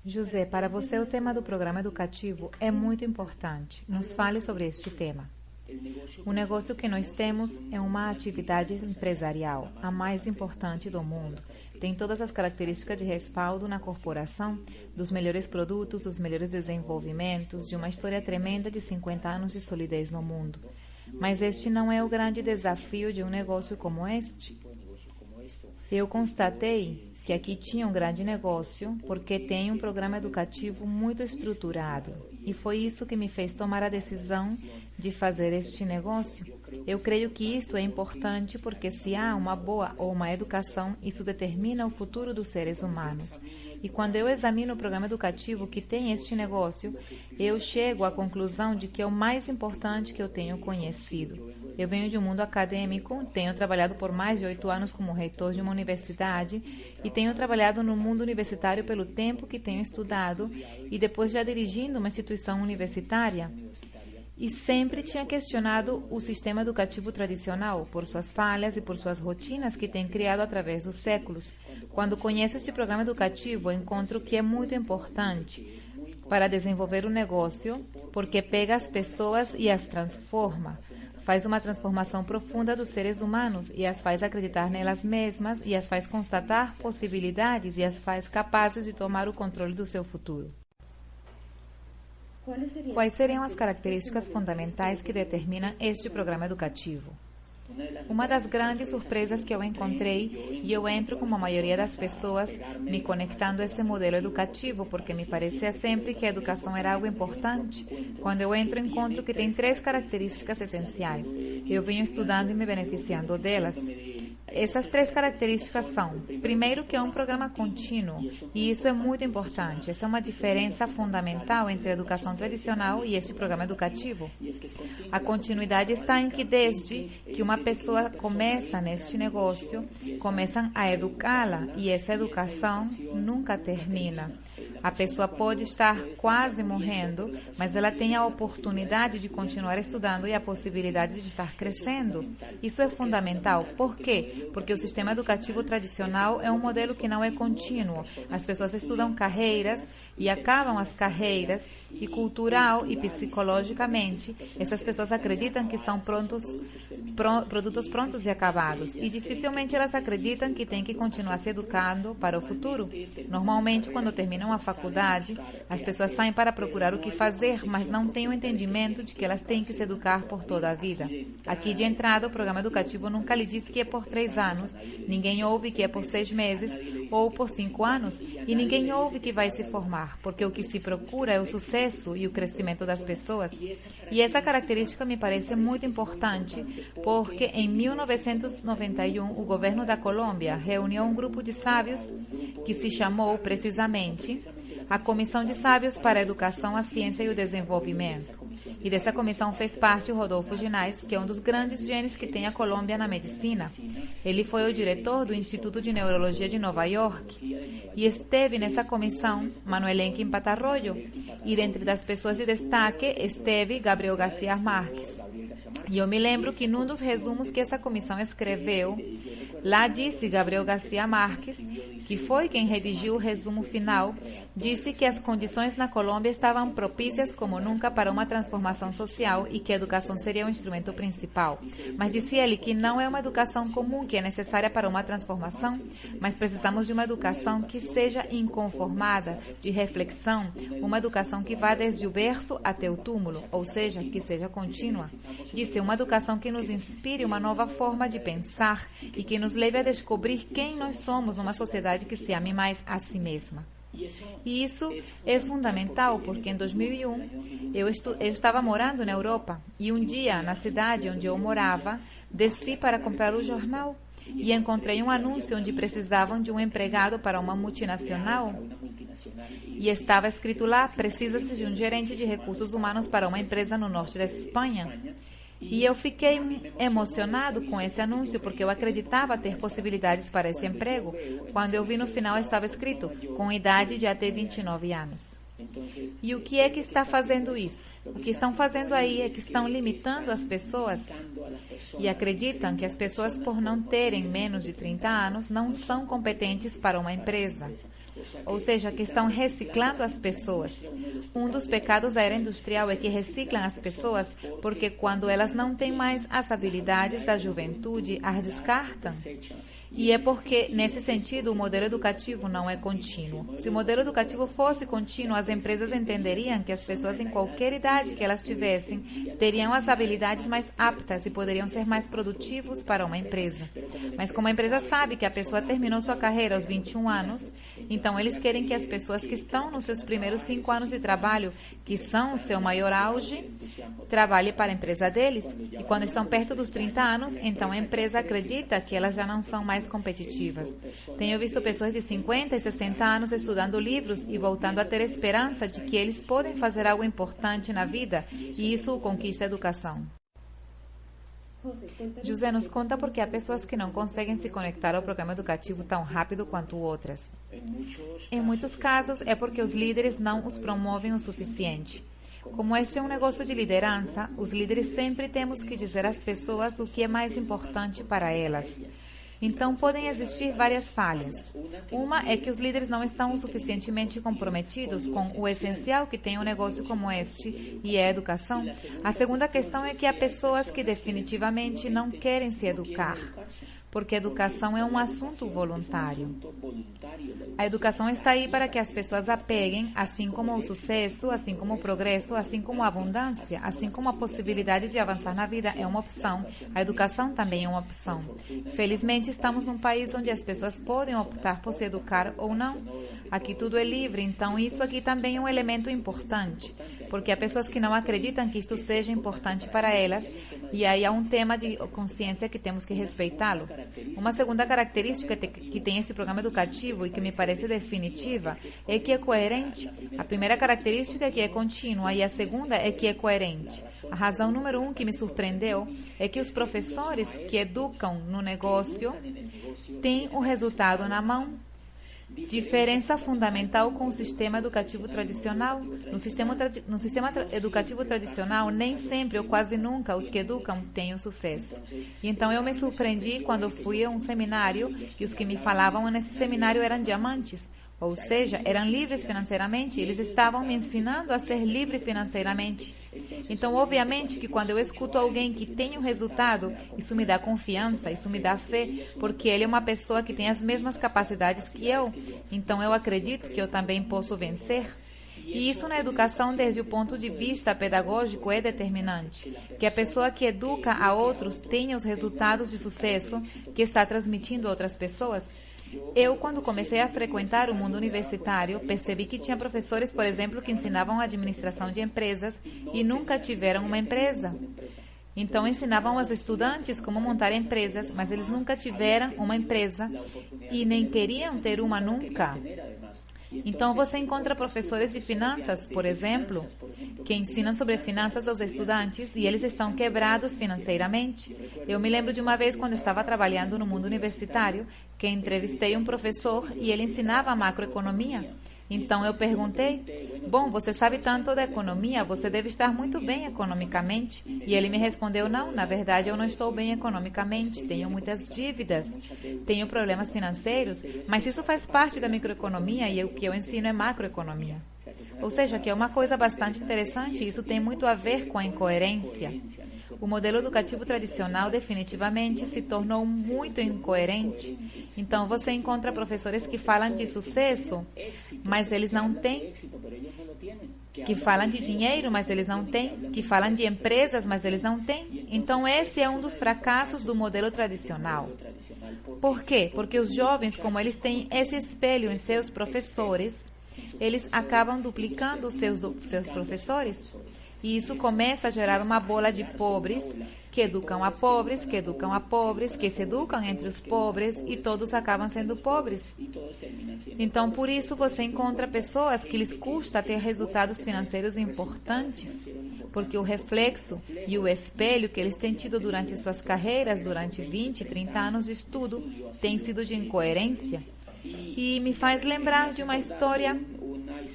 José, para você o tema do programa educativo é muito importante. Nos fale sobre este tema. O negócio que nós temos é uma atividade empresarial, a mais importante do mundo. Tem todas as características de respaldo na corporação, dos melhores produtos, dos melhores desenvolvimentos, de uma história tremenda de 50 anos de solidez no mundo. Mas este não é o grande desafio de um negócio como este. Eu constatei que aqui tinha um grande negócio porque tem um programa educativo muito estruturado. E foi isso que me fez tomar a decisão de fazer este negócio. Eu creio que isto é importante porque se há uma boa ou uma educação, isso determina o futuro dos seres humanos. E quando eu examino o programa educativo que tem este negócio, eu chego à conclusão de que é o mais importante que eu tenho conhecido. Eu venho de um mundo acadêmico, tenho trabalhado por mais de 8 anos como reitor de uma universidade e tenho trabalhado no mundo universitário pelo tempo que tenho estudado e depois já dirigindo uma instituição universitária. E sempre tinha questionado o sistema educativo tradicional por suas falhas e por suas rotinas que tem criado através dos séculos. Quando conheço este programa educativo, encontro que é muito importante para desenvolver o negócio, porque pega as pessoas e as transforma. Faz uma transformação profunda dos seres humanos e as faz acreditar nelas mesmas e as faz constatar possibilidades e as faz capazes de tomar o controle do seu futuro. Quais seriam as características fundamentais que determinam este programa educativo? Uma das grandes surpresas que eu encontrei, e eu entro como a maioria das pessoas, me conectando a esse modelo educativo, porque me parecia sempre que a educação era algo importante. Quando eu entro, encontro que tem 3 características essenciais. Eu venho estudando e me beneficiando delas. Essas 3 características são, primeiro, que é um programa contínuo, e isso é muito importante. Essa é uma diferença fundamental entre a educação tradicional e este programa educativo. A continuidade está em que desde que uma pessoa começa neste negócio, começam a educá-la, e essa educação nunca termina. A pessoa pode estar quase morrendo, mas ela tem a oportunidade de continuar estudando e a possibilidade de estar crescendo. Isso é fundamental. Por quê? Porque o sistema educativo tradicional é um modelo que não é contínuo. As pessoas estudam carreiras e acabam as carreiras, e cultural e psicologicamente, essas pessoas acreditam que são produtos prontos e acabados, e dificilmente elas acreditam que têm que continuar se educando para o futuro. Normalmente, quando terminam a faculdade, as pessoas saem para procurar o que fazer, mas não têm o entendimento de que elas têm que se educar por toda a vida. Aqui de entrada, o programa educativo nunca lhe diz que é por 3 anos, ninguém ouve que é por 6 meses ou por 5 anos, e ninguém ouve que vai se formar, porque o que se procura é o sucesso e o crescimento das pessoas. E essa característica me parece muito importante, porque em 1991 o governo da Colômbia reuniu um grupo de sábios que se chamou precisamente a Comissão de Sábios para a Educação, a Ciência e o Desenvolvimento. E dessa comissão fez parte o Rodolfo Ginás, que é um dos grandes gênios que tem a Colômbia na medicina. Ele foi o diretor do Instituto de Neurologia de Nova York. E esteve nessa comissão Manuel Enquim Patarroyo. E dentre das pessoas de destaque esteve Gabriel García Márquez. E eu me lembro que num dos resumos que essa comissão escreveu, lá disse Gabriel García Márquez, que foi quem redigiu o resumo final, disse que as condições na Colômbia estavam propícias como nunca para uma transformação social e que a educação seria o instrumento principal. Mas dizia ele que não é uma educação comum que é necessária para uma transformação, mas precisamos de uma educação que seja inconformada, de reflexão, uma educação que vá desde o berço até o túmulo, ou seja, que seja contínua. Disse uma educação que nos inspire uma nova forma de pensar e que nos leve a descobrir quem nós somos numa sociedade que se ame mais a si mesma. E isso é fundamental porque em 2001 eu estava morando na Europa e um dia na cidade onde eu morava desci para comprar o jornal e encontrei um anúncio onde precisavam de um empregado para uma multinacional e estava escrito lá: precisa-se de um gerente de recursos humanos para uma empresa no norte da Espanha. E eu fiquei emocionado com esse anúncio, porque eu acreditava ter possibilidades para esse emprego. Quando eu vi no final estava escrito, com idade de até 29 anos. E o que é que está fazendo isso? O que estão fazendo aí é que estão limitando as pessoas e acreditam que as pessoas, por não terem menos de 30 anos, não são competentes para uma empresa. ou seja, que estão reciclando as pessoas. Um dos pecados da era industrial é que reciclam as pessoas porque quando elas não têm mais as habilidades da juventude, as descartam. E é porque, nesse sentido, o modelo educativo não é contínuo. Se o modelo educativo fosse contínuo, as empresas entenderiam que as pessoas, em qualquer idade que elas tivessem, teriam as habilidades mais aptas e poderiam ser mais produtivos para uma empresa. Mas como a empresa sabe que a pessoa terminou sua carreira aos 21 anos, então eles querem que as pessoas que estão nos seus primeiros 5 anos de trabalho, que são o seu maior auge, trabalhem para a empresa deles. E quando estão perto dos 30 anos, então a empresa acredita que elas já não são mais competitivas. Tenho visto pessoas de 50 e 60 anos estudando livros e voltando a ter esperança de que eles podem fazer algo importante na vida, e isso conquista a educação. José nos conta porque há pessoas que não conseguem se conectar ao programa educativo tão rápido quanto outras. Em muitos casos, é porque os líderes não os promovem o suficiente. Como este é um negócio de liderança, os líderes sempre temos que dizer às pessoas o que é mais importante para elas. Então, podem existir várias falhas. Uma é que os líderes não estão o suficientemente comprometidos com o essencial que tem um negócio como este, e é a educação. A segunda questão é que há pessoas que definitivamente não querem se educar, porque a educação é um assunto voluntário. A educação está aí para que as pessoas a peguem, assim como o sucesso, assim como o progresso, assim como a abundância, assim como a possibilidade de avançar na vida é uma opção. A educação também é uma opção. Felizmente, estamos num país onde as pessoas podem optar por se educar ou não. Aqui tudo é livre, então isso aqui também é um elemento importante, porque há pessoas que não acreditam que isto seja importante para elas, e aí há um tema de consciência que temos que respeitá-lo. Uma segunda característica que tem esse programa educativo e que me parece definitiva é que é coerente. A primeira característica é que é contínua e a segunda é que é coerente. A razão número 1 que me surpreendeu é que os professores que educam no negócio têm o resultado na mão. Diferença fundamental com o sistema educativo tradicional. No sistema educativo tradicional, nem sempre ou quase nunca os que educam têm o sucesso. E então eu me surpreendi quando fui a um seminário e os que me falavam nesse seminário eram diamantes. Ou seja, eram livres financeiramente, eles estavam me ensinando a ser livre financeiramente. Então, obviamente que quando eu escuto alguém que tem um resultado, isso me dá confiança, isso me dá fé, porque ele é uma pessoa que tem as mesmas capacidades que eu. Então, eu acredito que eu também posso vencer. E isso na educação, desde o ponto de vista pedagógico, é determinante. Que a pessoa que educa a outros tenha os resultados de sucesso que está transmitindo a outras pessoas. Eu, quando comecei a frequentar o mundo universitário, percebi que tinha professores, por exemplo, que ensinavam administração de empresas e nunca tiveram uma empresa. Então, ensinavam aos estudantes como montar empresas, mas eles nunca tiveram uma empresa e nem queriam ter uma nunca. Então, você encontra professores de finanças, por exemplo, que ensinam sobre finanças aos estudantes e eles estão quebrados financeiramente. Eu me lembro de uma vez, quando estava trabalhando no mundo universitário, que entrevistei um professor e ele ensinava macroeconomia. Então, eu perguntei, bom, você sabe tanto da economia, você deve estar muito bem economicamente. E ele me respondeu, não, na verdade eu não estou bem economicamente, tenho muitas dívidas, tenho problemas financeiros, mas isso faz parte da microeconomia e o que eu ensino é macroeconomia. Ou seja, que é uma coisa bastante interessante, isso tem muito a ver com a incoerência. O modelo educativo tradicional definitivamente se tornou muito incoerente. Então, você encontra professores que falam de sucesso, mas eles não têm. Que falam de dinheiro, mas eles não têm. Que falam de empresas, mas eles não têm. Então, esse é um dos fracassos do modelo tradicional. Por quê? Porque os jovens, como eles têm esse espelho em seus professores, eles acabam duplicando os seus professores. E isso começa a gerar uma bola de pobres que educam a pobres, que educam a pobres, que se educam entre os pobres e todos acabam sendo pobres. Então, por isso, você encontra pessoas que lhes custa ter resultados financeiros importantes, porque o reflexo e o espelho que eles têm tido durante suas carreiras, durante 20, 30 anos de estudo, tem sido de incoerência. E me faz lembrar de uma história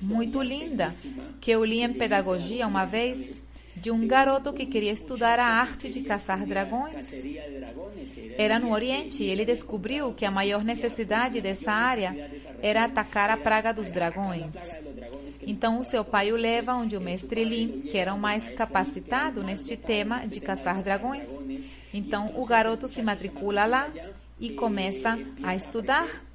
muito linda que eu li em pedagogia uma vez, de um garoto que queria estudar a arte de caçar dragões. Era no Oriente e ele descobriu que a maior necessidade dessa área era atacar a praga dos dragões. Então, o seu pai o leva onde o mestre Lin, que era o mais capacitado neste tema de caçar dragões. Então, o garoto se matricula lá e começa a estudar.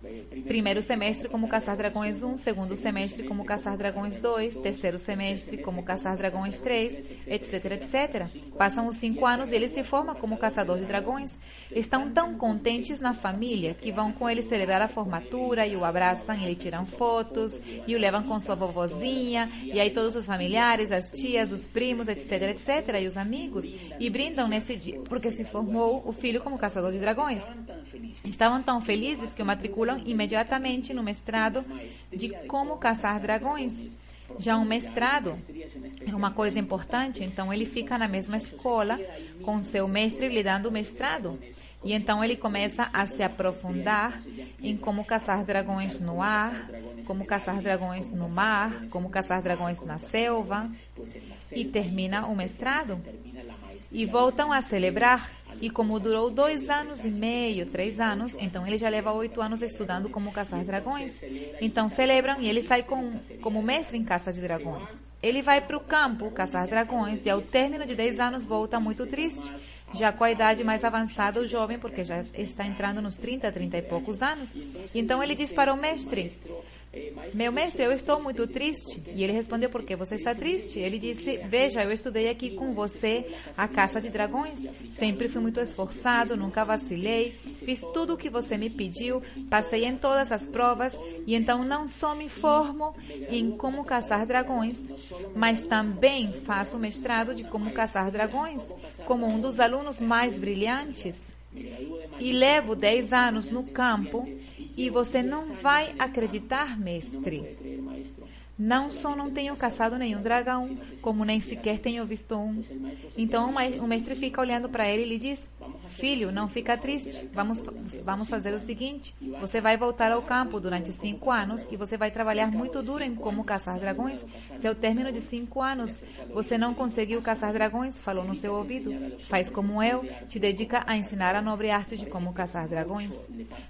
Primeiro semestre como caçar dragões 1, segundo semestre como caçar dragões 2, terceiro semestre como caçar dragões 3, etc, etc. Passam os 5 anos e ele se forma como caçador de dragões. Estão tão contentes na família que vão com ele celebrar a formatura e o abraçam e lhe tiram fotos e o levam com sua vovozinha e aí todos os familiares, as tias, os primos, etc, etc, e os amigos e brindam nesse dia porque se formou o filho como caçador de dragões. Estavam tão felizes que o matriculam imediatamente no mestrado de como caçar dragões. Já um mestrado é uma coisa importante, então ele fica na mesma escola com seu mestre lhe dando o mestrado. E então ele começa a se aprofundar em como caçar dragões no ar, como caçar dragões no mar, como caçar dragões na selva, e termina o mestrado. E voltam a celebrar. E como durou 2 anos e meio, 3 anos, então ele já leva 8 anos estudando como caçar dragões. Então celebram e ele sai como mestre em caça de dragões. Ele vai para o campo caçar dragões e ao término de 10 anos volta muito triste, já com a idade mais avançada, o jovem, porque já está entrando nos 30 e poucos anos. Então ele diz para o mestre: meu mestre, eu estou muito triste. E ele respondeu: por que você está triste? Ele disse: veja, eu estudei aqui com você a caça de dragões. Sempre fui muito esforçado, nunca vacilei. Fiz tudo o que você me pediu, passei em todas as provas. E então não só me formo em como caçar dragões, mas também faço o mestrado de como caçar dragões, como um dos alunos mais brilhantes. E levo 10 anos no campo e você não vai acreditar, mestre. Não só não tenho caçado nenhum dragão, como nem sequer tenho visto um. Então o mestre fica olhando para ele e lhe diz: filho, não fica triste. Vamos fazer o seguinte: você vai voltar ao campo durante 5 anos e você vai trabalhar muito duro em como caçar dragões. Se ao término de 5 anos você não conseguiu caçar dragões, falou no seu ouvido, faz como eu, te dedica a ensinar a nobre arte de como caçar dragões.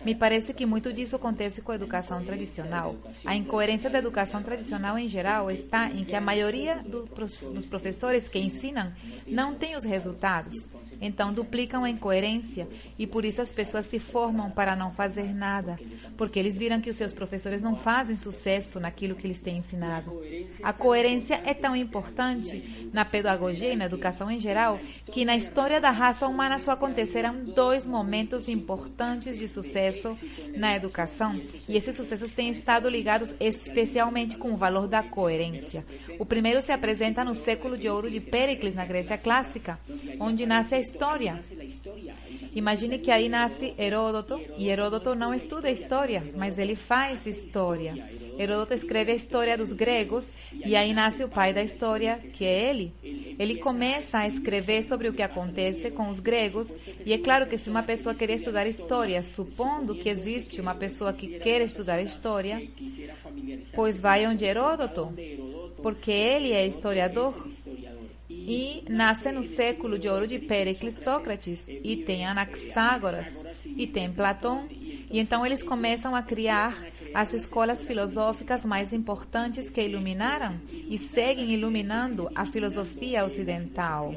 Me parece que muito disso acontece com a educação tradicional. A incoerência da educação tradicional em geral está em que a maioria dos professores que ensinam não tem os resultados. Então duplicam a incoerência e por isso as pessoas se formam para não fazer nada, porque eles viram que os seus professores não fazem sucesso naquilo que eles têm ensinado. A coerência é tão importante na pedagogia e na educação em geral que na história da raça humana só aconteceram 2 momentos importantes de sucesso na educação e esses sucessos têm estado ligados especialmente com o valor da coerência. O primeiro se apresenta no século de ouro de Péricles, na Grécia clássica, onde nasce a história. Imagine que aí nasce Heródoto, e Heródoto não estuda história, mas ele faz história. Heródoto escreve a história dos gregos, e aí nasce o pai da história, que é ele. Ele começa a escrever sobre o que acontece com os gregos, e é claro que se uma pessoa quer estudar história, supondo que existe uma pessoa que quer estudar história, pois vai onde Heródoto, porque ele é historiador. E nasce no século de ouro de Péricles, Sócrates, e tem Anaxágoras, e tem Platão, e então eles começam a criar as escolas filosóficas mais importantes que iluminaram e seguem iluminando a filosofia ocidental.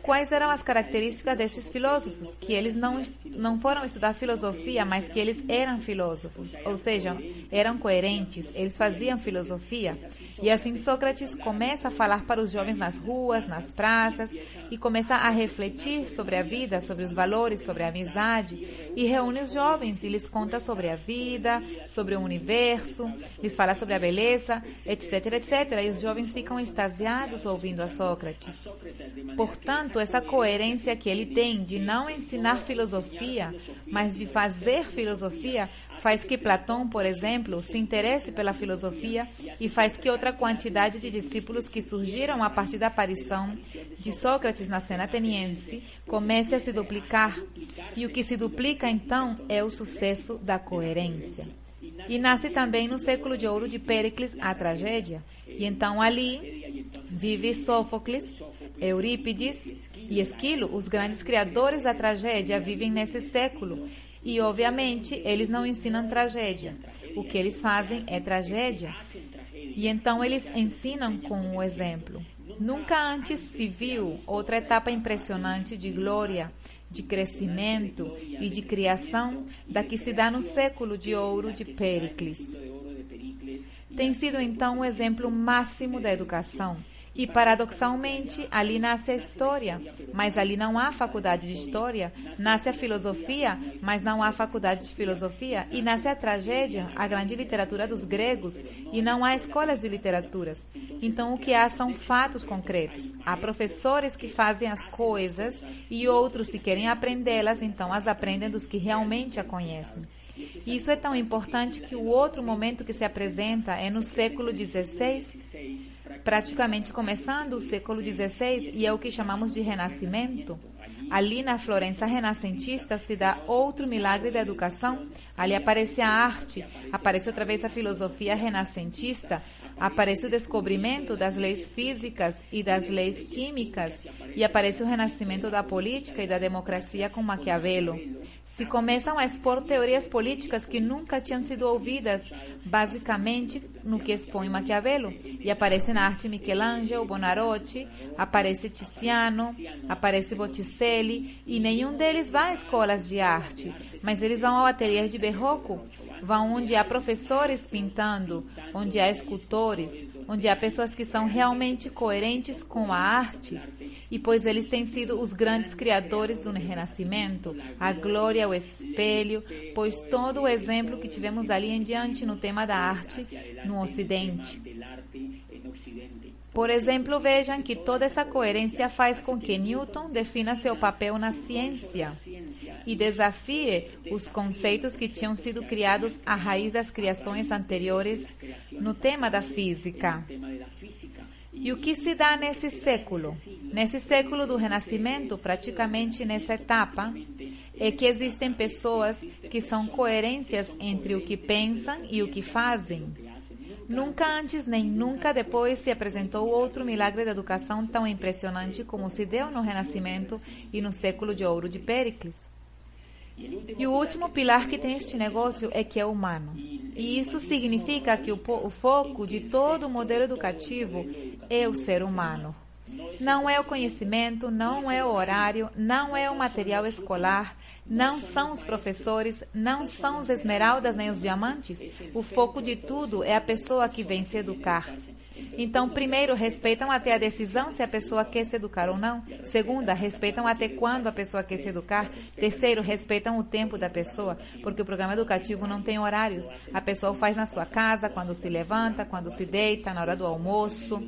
Quais eram as características desses filósofos? Que eles não foram estudar filosofia, mas que eles eram filósofos, ou seja, eram coerentes, eles faziam filosofia. E assim Sócrates começa a falar para os jovens nas ruas, nas praças, e começa a refletir sobre a vida, sobre os valores, sobre a amizade, e reúne os jovens e lhes conta sobre a vida, sobre o universo, lhes fala sobre a beleza, etc, etc. E os jovens ficam extasiados ouvindo a Sócrates. Portanto, essa coerência que ele tem de não ensinar filosofia, mas de fazer filosofia, faz que Platão, por exemplo, se interesse pela filosofia e faz que outra quantidade de discípulos que surgiram a partir da aparição de Sócrates na cena ateniense comece a se duplicar. E o que se duplica, então, é o sucesso da coerência. E nasce também no século de ouro de Péricles a tragédia. E então ali vive Sófocles, Eurípides e Esquilo, os grandes criadores da tragédia, vivem nesse século. E, obviamente, eles não ensinam tragédia. O que eles fazem é tragédia. E então eles ensinam com o exemplo. Nunca antes se viu outra etapa impressionante de glória, de crescimento e de criação da que se dá no século de ouro de Péricles. Tem sido então o exemplo máximo da educação. E, paradoxalmente, ali nasce a história, mas ali não há faculdade de história. Nasce a filosofia, mas não há faculdade de filosofia. E nasce a tragédia, a grande literatura dos gregos, e não há escolas de literaturas. Então, o que há são fatos concretos. Há professores que fazem as coisas e outros, se querem aprendê-las, então as aprendem dos que realmente a conhecem. E isso é tão importante que o outro momento que se apresenta é no século XVI, praticamente começando o século XVI, e é o que chamamos de Renascimento. Ali na Florença renascentista se dá outro milagre da educação. Ali aparece a arte, aparece outra vez a filosofia renascentista, aparece o descobrimento das leis físicas e das leis químicas, e aparece o renascimento da política e da democracia com Maquiavelo. Se começam a expor teorias políticas que nunca tinham sido ouvidas, basicamente no que expõe Maquiavelo, e aparece na arte Michelangelo, Buonarroti, aparece Tiziano, aparece Botticelli, e nenhum deles vai a escolas de arte, mas eles vão ao ateliê de Barroco, vão onde há professores pintando, onde há escultores, onde há pessoas que são realmente coerentes com a arte, e pois eles têm sido os grandes criadores do Renascimento, a glória, o espelho, pois todo o exemplo que tivemos ali em diante no tema da arte no Ocidente. Por exemplo, vejam que toda essa coerência faz com que Newton defina seu papel na ciência e desafie os conceitos que tinham sido criados à raiz das criações anteriores no tema da física. E o que se dá nesse século? Nesse século do Renascimento, praticamente nessa etapa, é que existem pessoas que são coerências entre o que pensam e o que fazem. Nunca antes nem nunca depois se apresentou outro milagre da educação tão impressionante como se deu no Renascimento e no século de ouro de Péricles. E o último pilar que tem este negócio é que é humano. E isso significa que o foco de todo o modelo educativo é o ser humano. Não é o conhecimento, não é o horário, não é o material escolar, não são os professores, não são os esmeraldas nem os diamantes. O foco de tudo é a pessoa que vem se educar. Então, primeiro, respeitam até a decisão se a pessoa quer se educar ou não. Segunda, respeitam até quando a pessoa quer se educar. Terceiro, respeitam o tempo da pessoa, porque o programa educativo não tem horários. A pessoa faz na sua casa, quando se levanta, quando se deita, na hora do almoço.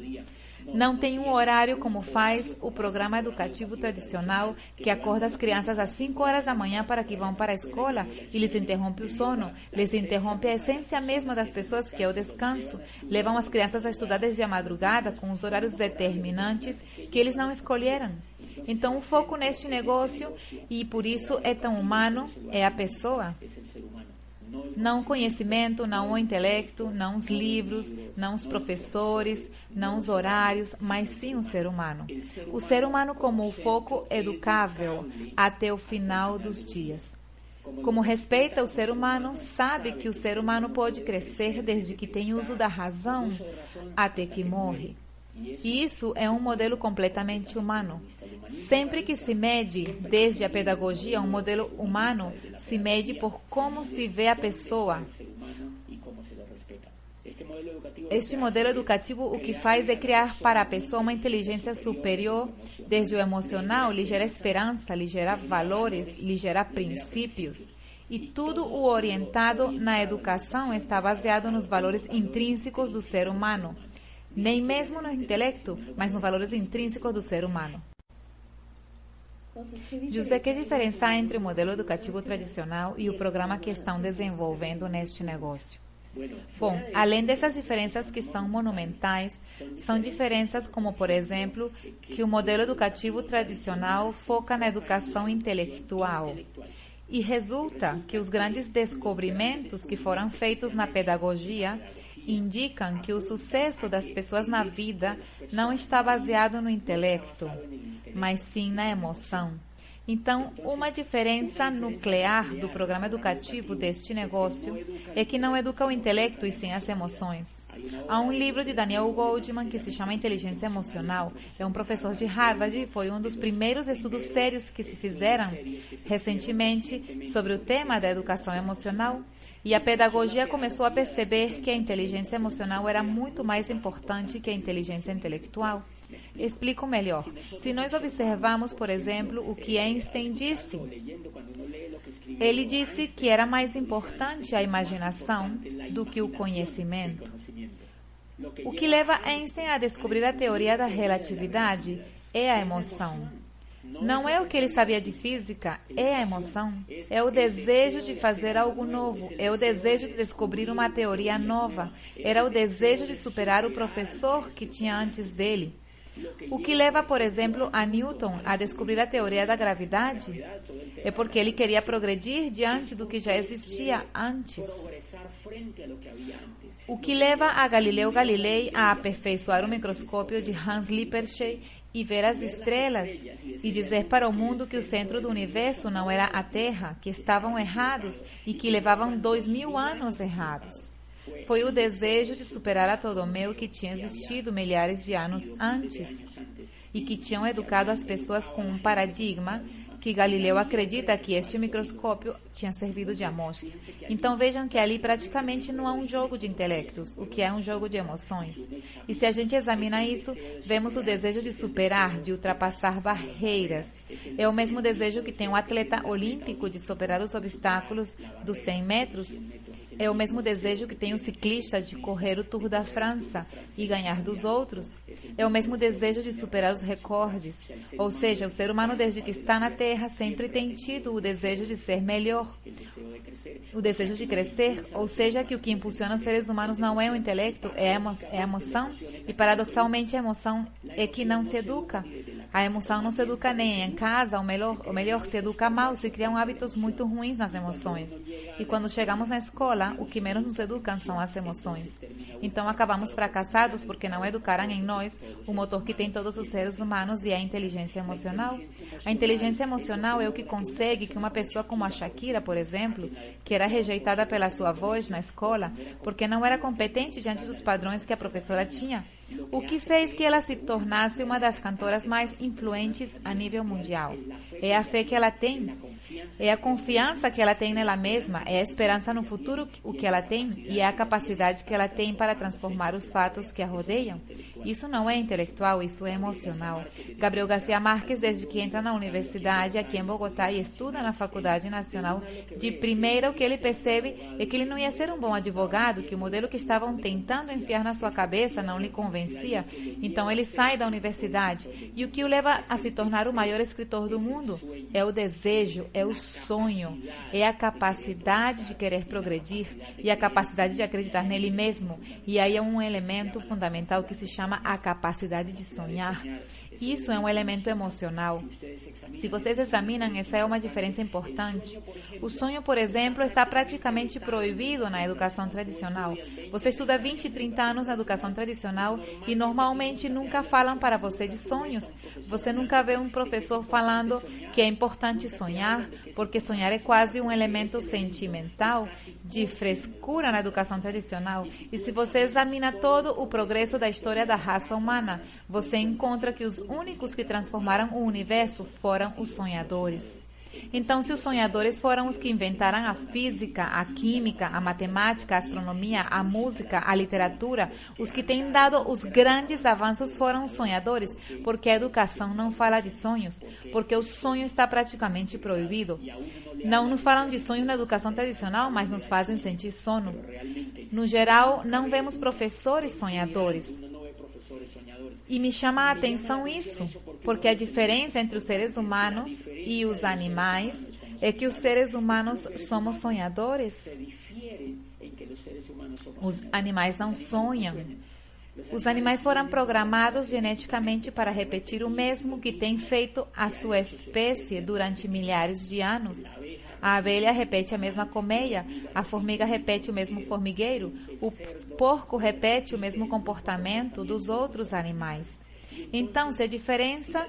Não tem um horário como faz o programa educativo tradicional, que acorda as crianças às 5 horas da manhã para que vão para a escola e lhes interrompe o sono, lhes interrompe a essência mesma das pessoas, que é o descanso. Levam as crianças a estudar desde a madrugada, com os horários determinantes que eles não escolheram. Então, o foco neste negócio, e por isso é tão humano, é a pessoa. Não o conhecimento, não o intelecto, não os livros, não os professores, não os horários, mas sim o ser humano. O ser humano como o foco educável até o final dos dias. Como respeita o ser humano, sabe que o ser humano pode crescer desde que tem uso da razão até que morre. E isso é um modelo completamente humano. Sempre que se mede, desde a pedagogia, um modelo humano, se mede por como se vê a pessoa. Este modelo educativo o que faz é criar para a pessoa uma inteligência superior, desde o emocional, lhe gera esperança, lhe gera valores, lhe gera princípios. E tudo o orientado na educação está baseado nos valores intrínsecos do ser humano. Nem mesmo no intelecto, mas nos valores intrínsecos do ser humano. José, que diferença há entre o modelo educativo tradicional e o programa que estão desenvolvendo neste negócio? Bom, além dessas diferenças que são monumentais, são diferenças como, por exemplo, que o modelo educativo tradicional foca na educação intelectual. E resulta que os grandes descobrimentos que foram feitos na pedagogia indicam que o sucesso das pessoas na vida não está baseado no intelecto, mas sim na emoção. Então, uma diferença nuclear do programa educativo deste negócio é que não educa o intelecto e sim as emoções. Há um livro de Daniel Goldman que se chama Inteligência Emocional. É um professor de Harvard e foi um dos primeiros estudos sérios que se fizeram recentemente sobre o tema da educação emocional. E a pedagogia começou a perceber que a inteligência emocional era muito mais importante que a inteligência intelectual. Explico melhor. Se nós observarmos, por exemplo, o que Einstein disse, ele disse que era mais importante a imaginação do que o conhecimento. O que leva Einstein a descobrir a teoria da relatividade é a emoção. Não é o que ele sabia de física, é a emoção. É o desejo de fazer algo novo, é o desejo de descobrir uma teoria nova. Era o desejo de superar o professor que tinha antes dele. O que leva, por exemplo, a Newton a descobrir a teoria da gravidade é porque ele queria progredir diante do que já existia antes. O que leva a Galileu Galilei a aperfeiçoar o microscópio de Hans Lippershey e ver as estrelas e dizer para o mundo que o centro do universo não era a Terra, que estavam errados e que levavam 2000 anos errados. Foi o desejo de superar a Ptolomeu que tinha existido milhares de anos antes e que tinham educado as pessoas com um paradigma que Galileu acredita que este microscópio tinha servido de amostra. Então vejam que ali praticamente não há um jogo de intelectos, o que é um jogo de emoções. E se a gente examina isso, vemos o desejo de superar, de ultrapassar barreiras. É o mesmo desejo que tem um atleta olímpico de superar os obstáculos dos 100 metros. É o mesmo desejo que tem o ciclista de correr o Tour da França e ganhar dos outros. É o mesmo desejo de superar os recordes. Ou seja, o ser humano, desde que está na Terra, sempre tem tido o desejo de ser melhor. O desejo de crescer, ou seja, que o que impulsiona os seres humanos não é o intelecto, é a emoção. E, paradoxalmente, a emoção é que não se educa. A emoção não se educa nem em casa, ou melhor, se educa mal, se criam hábitos muito ruins nas emoções. E quando chegamos na escola, o que menos nos educam são as emoções. Então acabamos fracassados porque não educaram em nós o motor que tem todos os seres humanos e a inteligência emocional. A inteligência emocional é o que consegue que uma pessoa como a Shakira, por exemplo, que era rejeitada pela sua voz na escola porque não era competente diante dos padrões que a professora tinha, o que fez que ela se tornasse uma das cantoras mais influentes a nível mundial. É a fé que ela tem, é a confiança que ela tem nela mesma, é a esperança no futuro o que ela tem e é a capacidade que ela tem para transformar os fatos que a rodeiam. Isso não é intelectual, isso é emocional. Gabriel Garcia Marques, desde que entra na universidade aqui em Bogotá e estuda na Faculdade Nacional, de primeira o que ele percebe é que ele não ia ser um bom advogado, que o modelo que estavam tentando enfiar na sua cabeça não lhe convencia. Então ele sai da universidade e o que o leva a se tornar o maior escritor do mundo é o desejo, é o sonho, é a capacidade de querer progredir e a capacidade de acreditar nele mesmo. E aí é um elemento fundamental que se chama a capacidade de sonhar. Isso é um elemento emocional. Se vocês examinam, essa é uma diferença importante. O sonho, por exemplo, está praticamente proibido na educação tradicional. Você estuda 20, 30 anos na educação tradicional e normalmente nunca falam para você de sonhos. Você nunca vê um professor falando que é importante sonhar, porque sonhar é quase um elemento sentimental, de frescura na educação tradicional. E se você examina todo o progresso da história da raça humana, você encontra que os únicos que transformaram o universo foram os sonhadores. Então, se os sonhadores foram os que inventaram a física, a química, a matemática, a astronomia, a música, a literatura, os que têm dado os grandes avanços foram os sonhadores, porque a educação não fala de sonhos, porque o sonho está praticamente proibido. Não nos falam de sonhos na educação tradicional, mas nos fazem sentir sono. No geral, não vemos professores sonhadores. E me chama a atenção isso, porque a diferença entre os seres humanos e os animais é que os seres humanos somos sonhadores. Os animais não sonham. Os animais foram programados geneticamente para repetir o mesmo que tem feito a sua espécie durante milhares de anos. A abelha repete a mesma colmeia, a formiga repete o mesmo formigueiro, o porco repete o mesmo comportamento dos outros animais. Então, se a diferença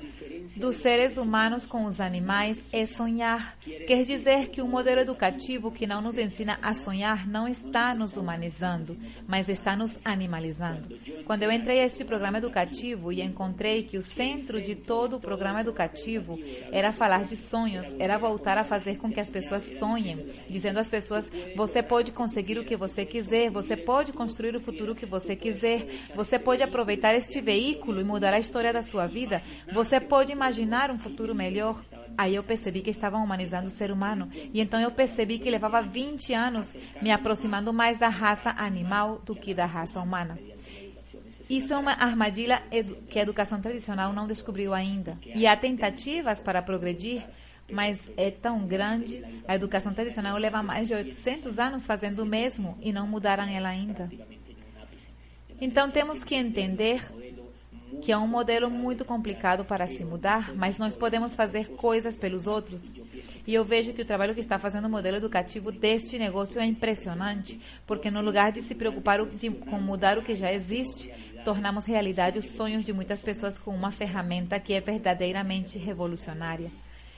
dos seres humanos com os animais é sonhar, quer dizer que um modelo educativo que não nos ensina a sonhar não está nos humanizando, mas está nos animalizando. Quando eu entrei a este programa educativo e encontrei que o centro de todo o programa educativo era falar de sonhos, era voltar a fazer com que as pessoas sonhem, dizendo às pessoas: você pode conseguir o que você quiser, você pode construir o futuro que você quiser, você pode aproveitar este veículo e mudar a história da sua vida, você pode imaginar um futuro melhor. Aí eu percebi que estavam humanizando o ser humano. E então eu percebi que levava 20 anos me aproximando mais da raça animal do que da raça humana. Isso é uma armadilha que a educação tradicional não descobriu ainda. E há tentativas para progredir, mas é tão grande. A educação tradicional leva mais de 800 anos fazendo o mesmo e não mudaram ela ainda. Então temos que entender que é um modelo muito complicado para se mudar, mas nós podemos fazer coisas pelos outros. E eu vejo que o trabalho que está fazendo o modelo educativo deste negócio é impressionante, porque no lugar de se preocupar com mudar o que já existe, tornamos realidade os sonhos de muitas pessoas com uma ferramenta que é verdadeiramente revolucionária.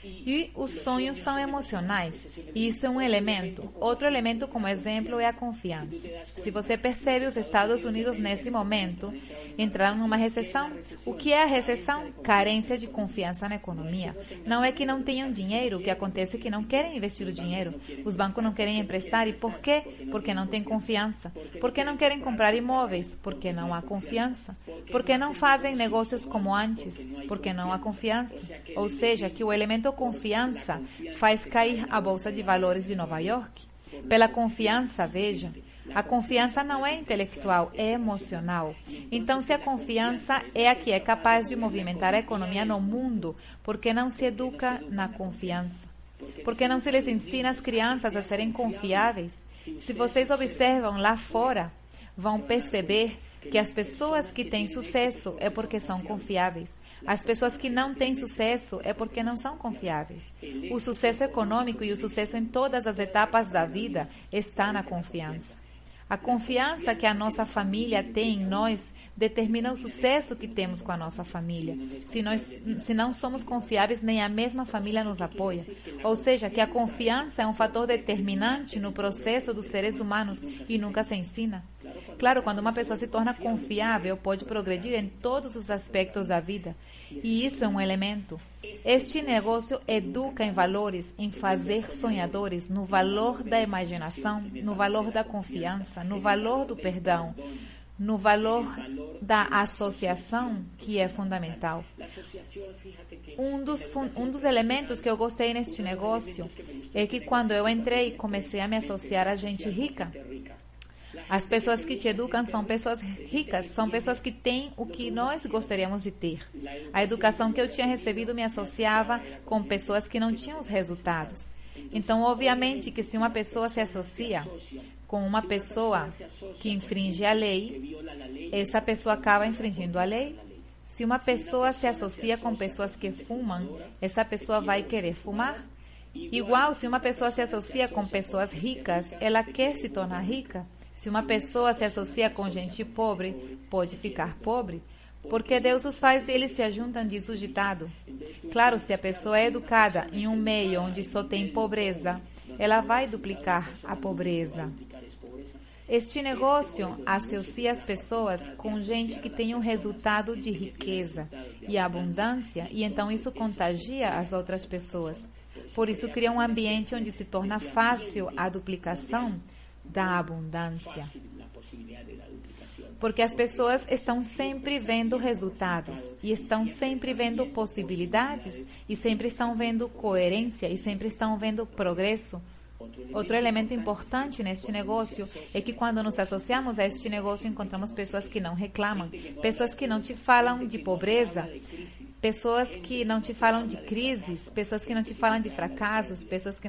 E os sonhos são emocionais, e isso é um elemento. Outro elemento, como exemplo, é a confiança. Se você percebe, os Estados Unidos, nesse momento, entraram numa recessão. O que é a recessão? Carência de confiança na economia. Não é que não tenham dinheiro, o que acontece é que não querem investir o dinheiro. Os bancos não querem emprestar. E por quê? Porque não têm confiança. Por que não querem comprar imóveis? Porque não há confiança. Por que não fazem negócios como antes? Porque não há confiança. Ou seja, que o elemento confiança faz cair a Bolsa de Valores de Nova York. Pela confiança, veja, a confiança não é intelectual, é emocional. Então, se a confiança é a que é capaz de movimentar a economia no mundo, por que não se educa na confiança? Por que não se lhes ensina às crianças a serem confiáveis? Se vocês observam lá fora, vão perceber que as pessoas que têm sucesso é porque são confiáveis. As pessoas que não têm sucesso é porque não são confiáveis. O sucesso econômico e o sucesso em todas as etapas da vida está na confiança. A confiança que a nossa família tem em nós determina o sucesso que temos com a nossa família. Se não somos confiáveis, nem a mesma família nos apoia. Ou seja, que a confiança é um fator determinante no processo dos seres humanos e nunca se ensina. Claro, quando uma pessoa se torna confiável, pode progredir em todos os aspectos da vida. E isso é um elemento. Este negócio educa em valores, em fazer sonhadores, no valor da imaginação, no valor da confiança, no valor do perdão, no valor da associação, que é fundamental. Um dos elementos que eu gostei neste negócio é que quando eu entrei, comecei a me associar a gente rica. As pessoas que te educam são pessoas ricas, são pessoas que têm o que nós gostaríamos de ter. A educação que eu tinha recebido me associava com pessoas que não tinham os resultados. Então, obviamente, que se uma pessoa se associa com uma pessoa que infringe a lei, essa pessoa acaba infringindo a lei. Se uma pessoa se associa com pessoas que fumam, essa pessoa vai querer fumar. Igual, se uma pessoa se associa com pessoas ricas, ela quer se tornar rica. Se uma pessoa se associa com gente pobre, pode ficar pobre, porque Deus os faz e eles se ajuntam, diz o ditado. Claro, se a pessoa é educada em um meio onde só tem pobreza, ela vai duplicar a pobreza. Este negócio associa as pessoas com gente que tem um resultado de riqueza e abundância, e então isso contagia as outras pessoas. Por isso cria um ambiente onde se torna fácil a duplicação da abundância. Porque as pessoas estão sempre vendo resultados e estão sempre vendo possibilidades e sempre estão vendo coerência e sempre estão vendo progresso. Outro elemento importante neste negócio é que quando nos associamos a este negócio encontramos pessoas que não reclamam, pessoas que não te falam de pobreza, pessoas que não te falam de crises, pessoas que não te falam de fracassos, pessoas que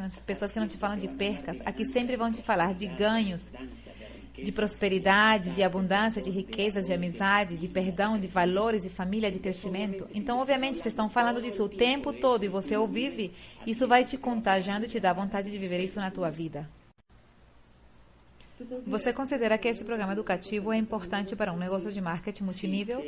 não te falam de percas. Aqui sempre vão te falar de ganhos, de prosperidade, de abundância, de riqueza, de amizade, de perdão, de valores, de família, de crescimento. Então, obviamente, vocês estão falando disso o tempo todo e você o vive, isso vai te contagiando e te dá vontade de viver isso na tua vida. Você considera que este programa educativo é importante para um negócio de marketing multinível?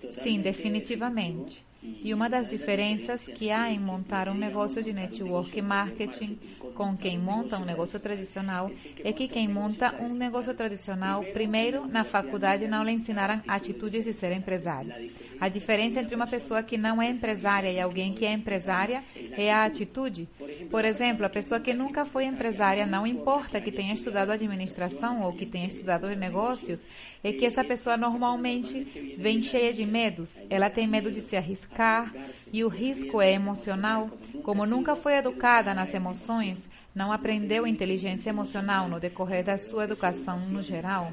Sim, definitivamente. E uma das diferenças que há em montar um negócio de network marketing com quem monta um negócio tradicional é que quem monta um negócio tradicional, primeiro, na faculdade não lhe ensinaram atitudes de ser empresário. A diferença entre uma pessoa que não é empresária e alguém que é empresária é a atitude. Por exemplo, a pessoa que nunca foi empresária, não importa que tenha estudado administração ou que tenha estudado negócios, é que essa pessoa normalmente vem cheia de medos. Ela tem medo de se arriscar e o risco é emocional. Como nunca foi educada nas emoções, não aprendeu inteligência emocional no decorrer da sua educação no geral,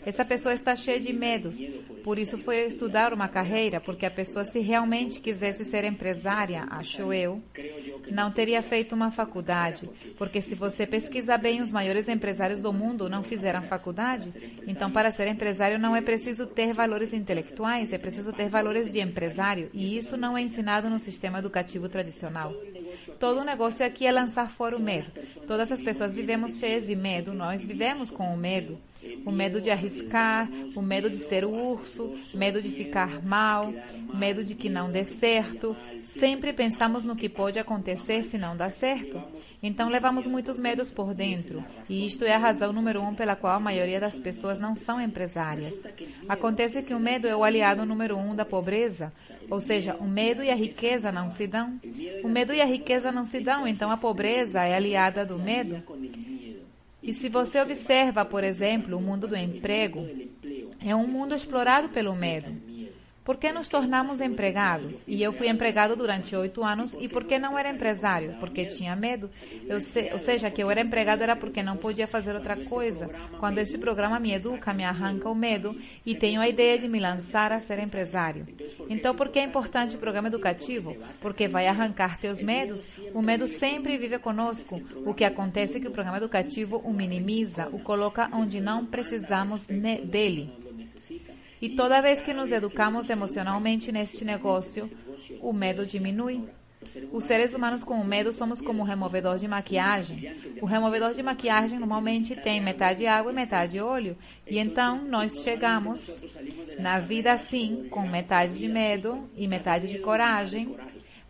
essa pessoa está cheia de medos. Por isso foi estudar uma carreira, porque a pessoa, se realmente quisesse ser empresária, acho eu, não teria feito uma faculdade, porque se você pesquisar bem, os maiores empresários do mundo não fizeram faculdade. Então, para ser empresário não é preciso ter valores intelectuais, é preciso ter valores de empresário, e isso não é ensinado no sistema educativo tradicional. Todo o negócio aqui é lançar fora o medo. Todas as pessoas vivemos cheias de medo, nós vivemos com o medo. O medo de arriscar, o medo de ser o urso, medo de ficar mal, medo de que não dê certo. Sempre pensamos no que pode acontecer se não dá certo. Então levamos muitos medos por dentro. E isto é a razão número 1 pela qual a maioria das pessoas não são empresárias. Acontece que o medo é o aliado número 1 da pobreza. Ou seja, o medo e a riqueza não se dão. O medo e a riqueza não se dão, então a pobreza é aliada do medo. E se você observa, por exemplo, o mundo do emprego, é um mundo explorado pelo medo. Por que nos tornamos empregados? E eu fui empregado durante 8 anos. E por que não era empresário? Porque tinha medo. Ou seja, que eu era empregado era porque não podia fazer outra coisa. Quando este programa me educa, me arranca o medo e tenho a ideia de me lançar a ser empresário. Então, por que é importante o programa educativo? Porque vai arrancar teus medos. O medo sempre vive conosco. O que acontece é que o programa educativo o minimiza, o coloca onde não precisamos dele. E toda vez que nos educamos emocionalmente neste negócio, o medo diminui. Os seres humanos com o medo somos como um removedor de maquiagem. O removedor de maquiagem normalmente tem metade água e metade óleo. E então nós chegamos na vida assim, com metade de medo e metade de coragem.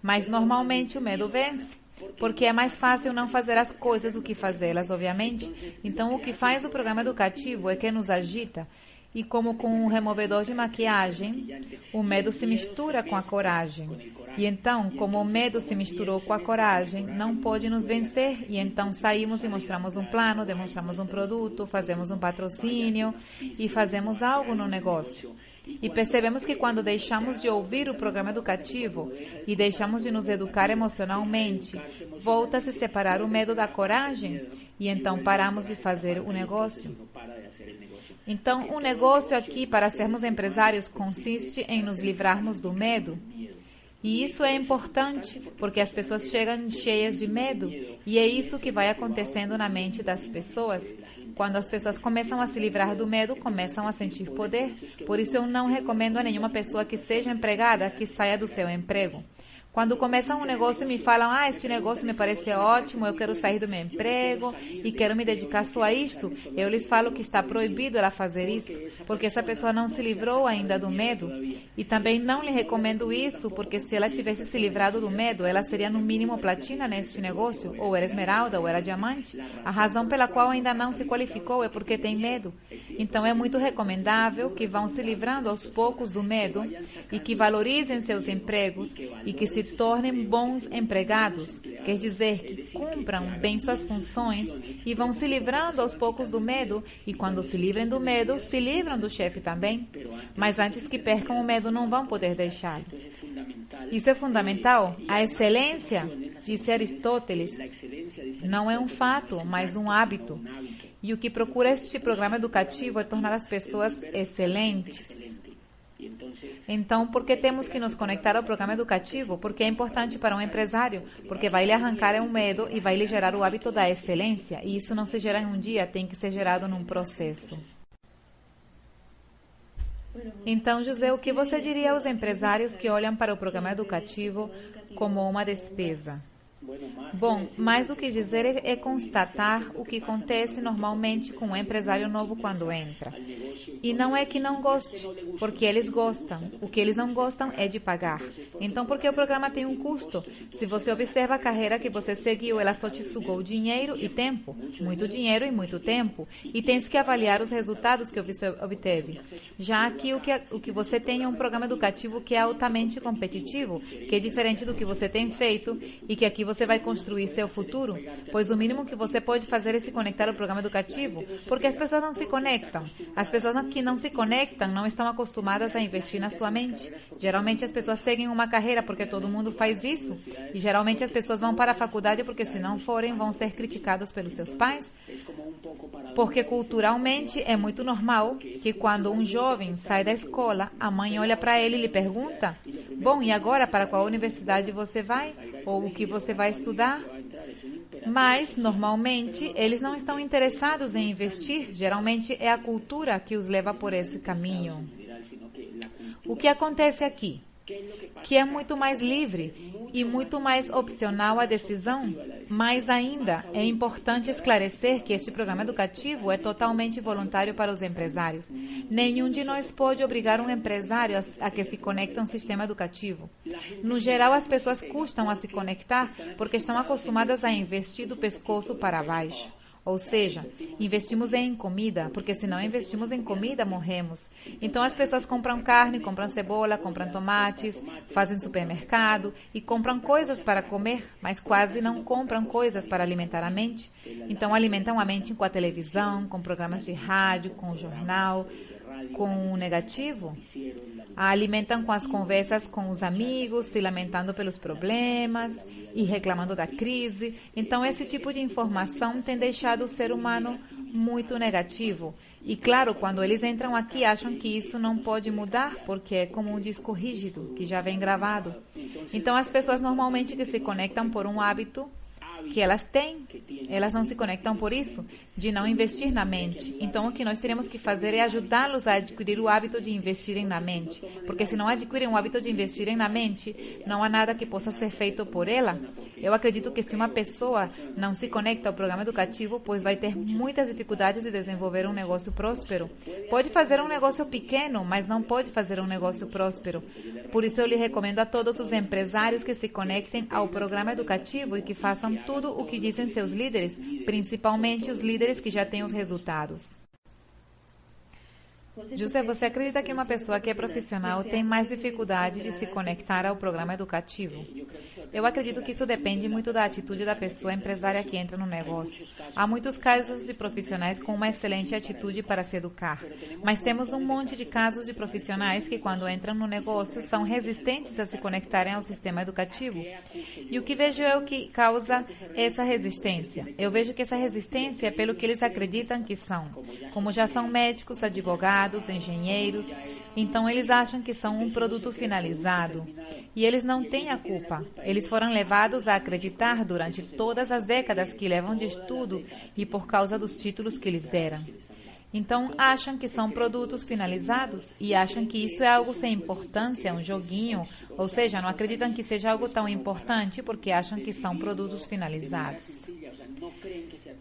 Mas normalmente o medo vence. Porque é mais fácil não fazer as coisas do que fazê-las, obviamente. Então o que faz o programa educativo é que nos agita. E como com um removedor de maquiagem, o medo se mistura com a coragem. E então, como o medo se misturou com a coragem, não pode nos vencer. E então saímos e mostramos um plano, demonstramos um produto, fazemos um patrocínio e fazemos algo no negócio. E percebemos que quando deixamos de ouvir o programa educativo e deixamos de nos educar emocionalmente, volta a se separar o medo da coragem e então paramos de fazer o negócio. Então, o negócio aqui, para sermos empresários, consiste em nos livrarmos do medo. E isso é importante, porque as pessoas chegam cheias de medo. E é isso que vai acontecendo na mente das pessoas. Quando as pessoas começam a se livrar do medo, começam a sentir poder. Por isso, eu não recomendo a nenhuma pessoa que seja empregada que saia do seu emprego. Quando começam um negócio e me falam, este negócio me parece ótimo, eu quero sair do meu emprego e quero me dedicar só a isto, eu lhes falo que está proibido ela fazer isso, porque essa pessoa não se livrou ainda do medo. E também não lhe recomendo isso, porque se ela tivesse se livrado do medo, ela seria no mínimo platina neste negócio, ou era esmeralda, ou era diamante. A razão pela qual ainda não se qualificou é porque tem medo. Então é muito recomendável que vão se livrando aos poucos do medo e que valorizem seus empregos e que se tornem bons empregados, quer dizer que cumpram bem suas funções e vão se livrando aos poucos do medo, e quando se livrem do medo, se livram do chefe também. Mas antes que percam o medo, não vão poder deixar. Isso é fundamental. A excelência, disse Aristóteles, não é um fato, mas um hábito. E o que procura este programa educativo é tornar as pessoas excelentes. Então, por que temos que nos conectar ao programa educativo? Porque é importante para um empresário, porque vai lhe arrancar o medo e vai lhe gerar o hábito da excelência. E isso não se gera em um dia, tem que ser gerado num processo. Então, José, o que você diria aos empresários que olham para o programa educativo como uma despesa? Bom, mais do que dizer é constatar o que acontece normalmente com um empresário novo quando entra. E não é que não goste, porque eles gostam. O que eles não gostam é de pagar. Então, porque o programa tem um custo. Se você observa a carreira que você seguiu, ela só te sugou dinheiro e tempo. Muito dinheiro e muito tempo. E tens que avaliar os resultados que você obteve. Já aqui, o que você tem é um programa educativo que é altamente competitivo, que é diferente do que você tem feito e que aqui você vai construir seu futuro, pois o mínimo que você pode fazer é se conectar ao programa educativo, porque as pessoas não se conectam. As pessoas que não se conectam não estão acostumadas a investir na sua mente. Geralmente as pessoas seguem uma carreira porque todo mundo faz isso, e geralmente as pessoas vão para a faculdade porque se não forem vão ser criticados pelos seus pais, porque culturalmente é muito normal que quando um jovem sai da escola, a mãe olha para ele e lhe pergunta: bom, e agora para qual universidade você vai? Ou o que você vai estudar? Mas, normalmente, eles não estão interessados em investir. Geralmente, é a cultura que os leva por esse caminho. O que acontece aqui? Que é muito mais livre e muito mais opcional a decisão. Mais ainda, é importante esclarecer que este programa educativo é totalmente voluntário para os empresários. Nenhum de nós pode obrigar um empresário a que se conecte a um sistema educativo. No geral, as pessoas custam a se conectar porque estão acostumadas a investir do pescoço para baixo. Ou seja, investimos em comida, porque se não investimos em comida, morremos. Então, as pessoas compram carne, compram cebola, compram tomates, fazem supermercado e compram coisas para comer, mas quase não compram coisas para alimentar a mente. Então, alimentam a mente com a televisão, com programas de rádio, com o jornal, com o negativo. A alimentam com as conversas com os amigos, se lamentando pelos problemas e reclamando da crise. Então, esse tipo de informação tem deixado o ser humano muito negativo. E, claro, quando eles entram aqui, acham que isso não pode mudar, porque é como um disco rígido, que já vem gravado. Então, as pessoas normalmente que se conectam por um hábito que elas têm, elas não se conectam por isso, de não investir na mente. Então, o que nós teremos que fazer é ajudá-los a adquirir o hábito de investirem na mente. Porque se não adquirem o hábito de investirem na mente, não há nada que possa ser feito por ela. Eu acredito que se uma pessoa não se conecta ao programa educativo, pois vai ter muitas dificuldades de desenvolver um negócio próspero. Pode fazer um negócio pequeno, mas não pode fazer um negócio próspero. Por isso, eu lhe recomendo a todos os empresários que se conectem ao programa educativo e que façam tudo o que dizem seus líderes, principalmente os líderes que já têm os resultados. José, você acredita que uma pessoa que é profissional tem mais dificuldade de se conectar ao programa educativo? Eu acredito que isso depende muito da atitude da pessoa empresária que entra no negócio. Há muitos casos de profissionais com uma excelente atitude para se educar, mas temos um monte de casos de profissionais que, quando entram no negócio, são resistentes a se conectarem ao sistema educativo. E o que vejo é o que causa essa resistência. Eu vejo que essa resistência é pelo que eles acreditam que são. Como já são médicos, advogados, engenheiros, então eles acham que são um produto finalizado. E eles não têm a culpa. Eles foram levados a acreditar durante todas as décadas que levam de estudo e por causa dos títulos que lhes deram. Então, acham que são produtos finalizados e acham que isso é algo sem importância, um joguinho, ou seja, não acreditam que seja algo tão importante porque acham que são produtos finalizados.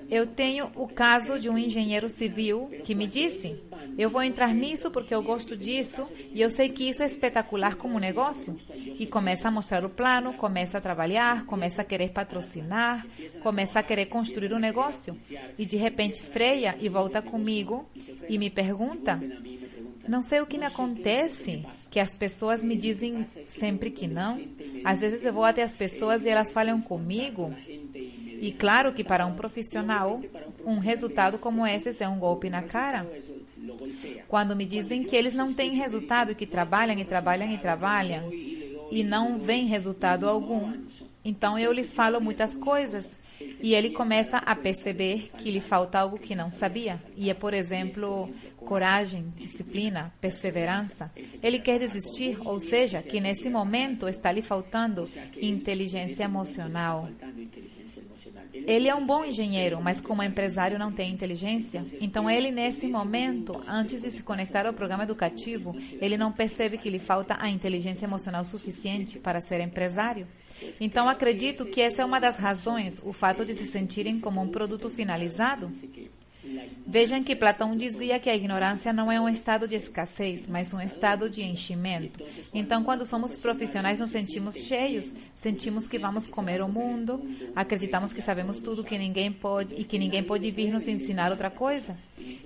Eu tenho o caso de um engenheiro civil que me disse: eu vou entrar nisso porque eu gosto disso e eu sei que isso é espetacular como negócio. E começa a mostrar o plano, começa a trabalhar, começa a querer patrocinar, começa a querer construir um negócio. E de repente freia e volta comigo e me pergunta: não sei o que me acontece, que as pessoas me dizem sempre que não. Às vezes eu vou até as pessoas e elas falam comigo. E claro que para um profissional, um resultado como esse é um golpe na cara. Quando me dizem que eles não têm resultado, que trabalham e trabalham e trabalham e não vem resultado algum, então eu lhes falo muitas coisas e ele começa a perceber que lhe falta algo que não sabia. E é, por exemplo, coragem, disciplina, perseverança. Ele quer desistir, ou seja, que nesse momento está lhe faltando inteligência emocional. Ele é um bom engenheiro, mas como empresário não tem inteligência. Então ele, nesse momento, antes de se conectar ao programa educativo, ele não percebe que lhe falta a inteligência emocional suficiente para ser empresário. Então acredito que essa é uma das razões, o fato de se sentirem como um produto finalizado. Vejam que Platão dizia que a ignorância não é um estado de escassez, mas um estado de enchimento. Então, quando somos profissionais, nos sentimos cheios, sentimos que vamos comer o mundo, acreditamos que sabemos tudo que ninguém pode e que ninguém pode vir nos ensinar outra coisa.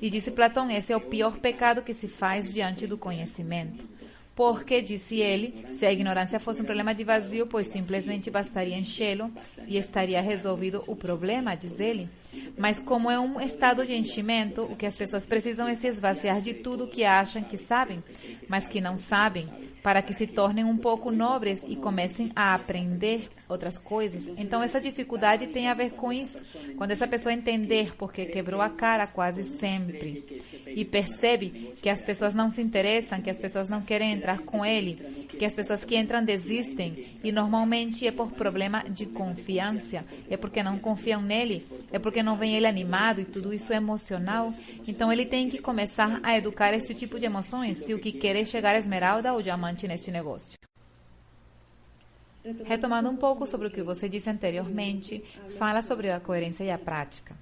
E disse Platão, esse é o pior pecado que se faz diante do conhecimento. Porque, disse ele, se a ignorância fosse um problema de vazio, pois simplesmente bastaria enchê-lo e estaria resolvido o problema, diz ele. Mas como é um estado de enchimento, o que as pessoas precisam é se esvaziar de tudo que acham que sabem, mas que não sabem, para que se tornem um pouco nobres e comecem a aprender outras coisas. Então, essa dificuldade tem a ver com isso. Quando essa pessoa entender porque quebrou a cara quase sempre e percebe que as pessoas não se interessam, que as pessoas não querem entrar com ele, que as pessoas que entram desistem e normalmente é por problema de confiança, é porque não confiam nele, é porque não vem ele animado e tudo isso é emocional. Então, ele tem que começar a educar esse tipo de emoções se o que quer é chegar a esmeralda ou diamante neste negócio. Retomando um pouco sobre o que você disse anteriormente, fala sobre a coerência e a prática.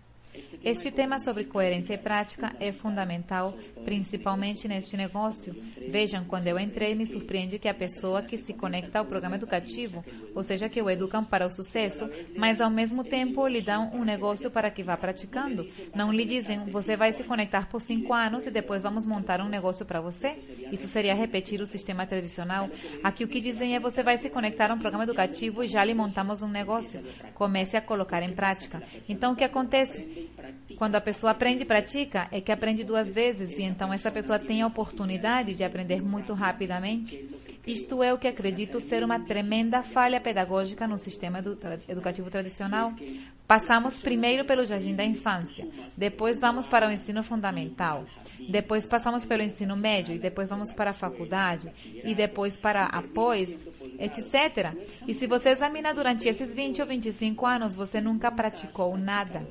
Este tema sobre coerência e prática é fundamental, principalmente neste negócio. Vejam, quando eu entrei, me surpreende que a pessoa que se conecta ao programa educativo, ou seja, que o educam para o sucesso, mas ao mesmo tempo lhe dão um negócio para que vá praticando. Não lhe dizem, você vai se conectar por 5 anos e depois vamos montar um negócio para você? Isso seria repetir o sistema tradicional. Aqui o que dizem é, você vai se conectar a um programa educativo e já lhe montamos um negócio. Comece a colocar em prática. Então, o que acontece? Quando a pessoa aprende e pratica, é que aprende 2 vezes, e então essa pessoa tem a oportunidade de aprender muito rapidamente. Isto é o que acredito ser uma tremenda falha pedagógica no sistema educativo tradicional. Passamos primeiro pelo jardim da infância, depois vamos para o ensino fundamental, depois passamos pelo ensino médio, e depois vamos para a faculdade, e depois para a pós, etc. E se você examina durante esses 20 ou 25 anos, você nunca praticou nada.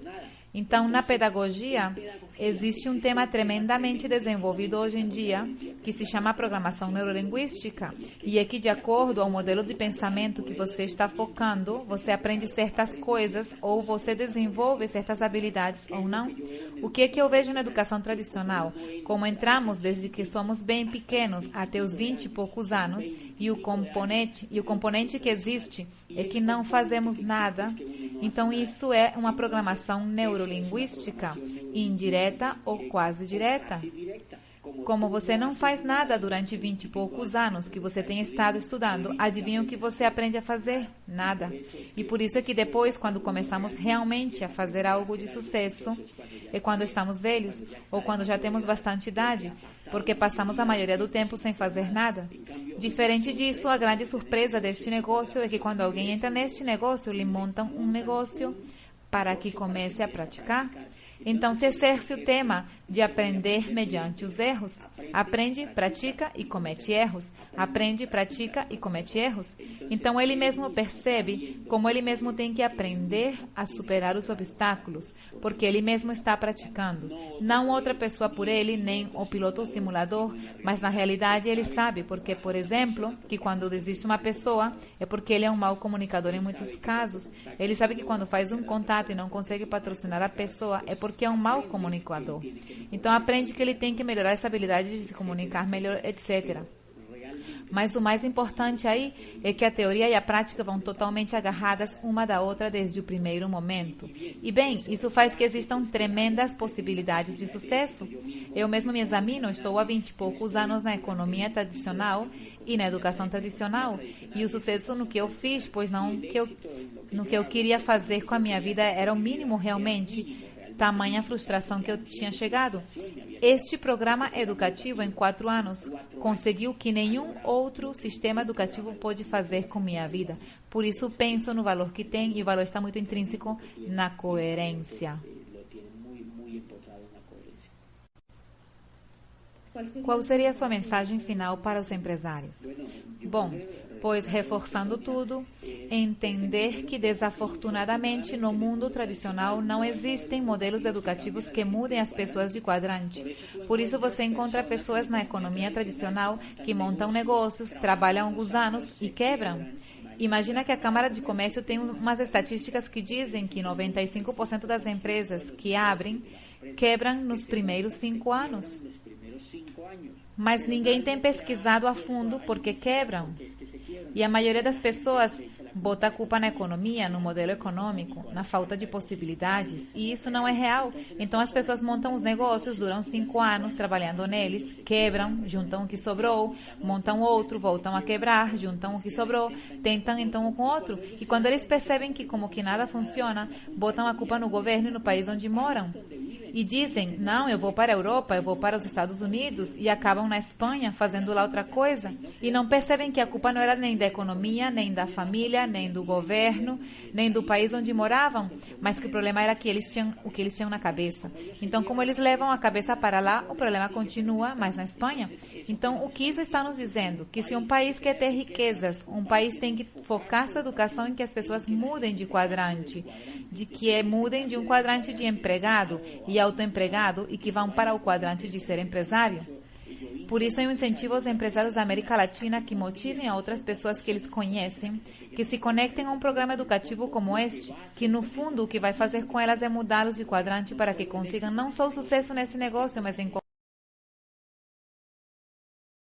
Então, na pedagogia, existe um tema tremendamente desenvolvido hoje em dia, que se chama programação neurolinguística, e é que, de acordo ao modelo de pensamento que você está focando, você aprende certas coisas, ou você desenvolve certas habilidades, ou não. O que é que eu vejo na educação tradicional? Como entramos desde que somos bem pequenos até os 20 e poucos anos, e o componente que existe é que não fazemos nada. Então, isso é uma programação neurolinguística, indireta ou quase direta. Como você não faz nada durante 20 e poucos anos que você tem estado estudando, adivinha o que você aprende a fazer? Nada. E por isso é que depois, quando começamos realmente a fazer algo de sucesso, é quando estamos velhos ou quando já temos bastante idade, porque passamos a maioria do tempo sem fazer nada. Diferente disso, a grande surpresa deste negócio é que quando alguém entra neste negócio, lhe montam um negócio para que comece a praticar. Então, se exerce o tema de aprender mediante os erros. Aprende, pratica e comete erros. Aprende, pratica e comete erros. Então, ele mesmo percebe como ele mesmo tem que aprender a superar os obstáculos, porque ele mesmo está praticando. Não outra pessoa por ele, nem o piloto ou simulador, mas na realidade ele sabe, porque, por exemplo, que quando desiste uma pessoa, é porque ele é um mau comunicador em muitos casos. Ele sabe que quando faz um contato e não consegue patrocinar a pessoa, é porque é um mau comunicador. Então, aprende que ele tem que melhorar essa habilidade de se comunicar melhor, etc. Mas o mais importante aí é que a teoria e a prática vão totalmente agarradas uma da outra desde o primeiro momento. E bem, isso faz que existam tremendas possibilidades de sucesso. Eu mesmo me examino, estou há 20 e poucos anos na economia tradicional e na educação tradicional. E o sucesso no que eu fiz, pois não no que eu queria fazer com a minha vida era o mínimo realmente. Tamanha frustração que eu tinha chegado. Este programa educativo, em 4 anos, conseguiu que nenhum outro sistema educativo pôde fazer com minha vida. Por isso, penso no valor que tem, e o valor está muito intrínseco na coerência. Qual seria a sua mensagem final para os empresários? Bom, pois reforçando tudo, entender que desafortunadamente no mundo tradicional não existem modelos educativos que mudem as pessoas de quadrante. Por isso você encontra pessoas na economia tradicional que montam negócios, trabalham alguns anos e quebram. Imagina que a Câmara de Comércio tem umas estatísticas que dizem que 95% das empresas que abrem quebram nos primeiros 5 anos. Mas ninguém tem pesquisado a fundo por que quebram. E a maioria das pessoas bota a culpa na economia, no modelo econômico, na falta de possibilidades, e isso não é real. Então as pessoas montam os negócios, duram 5 anos trabalhando neles, quebram, juntam o que sobrou, montam outro, voltam a quebrar, juntam o que sobrou, tentam então um com outro, e quando eles percebem que como que nada funciona, botam a culpa no governo e no país onde moram. E dizem, não, eu vou para a Europa, eu vou para os Estados Unidos, e acabam na Espanha fazendo lá outra coisa. E não percebem que a culpa não era nem da economia, nem da família, nem do governo, nem do país onde moravam, mas que o problema era que eles tinham o que eles tinham na cabeça. Então, como eles levam a cabeça para lá, o problema continua, mas na Espanha. Então, o que isso está nos dizendo? Que se um país quer ter riquezas, um país tem que focar sua educação em que as pessoas mudem de quadrante, mudem de um quadrante de empregado e autoempregado e que vão para o quadrante de ser empresário. Por isso, eu incentivo os empresários da América Latina que motivem a outras pessoas que eles conhecem, que se conectem a um programa educativo como este, que no fundo o que vai fazer com elas é mudá-los de quadrante para que consigam não só o sucesso nesse negócio, mas em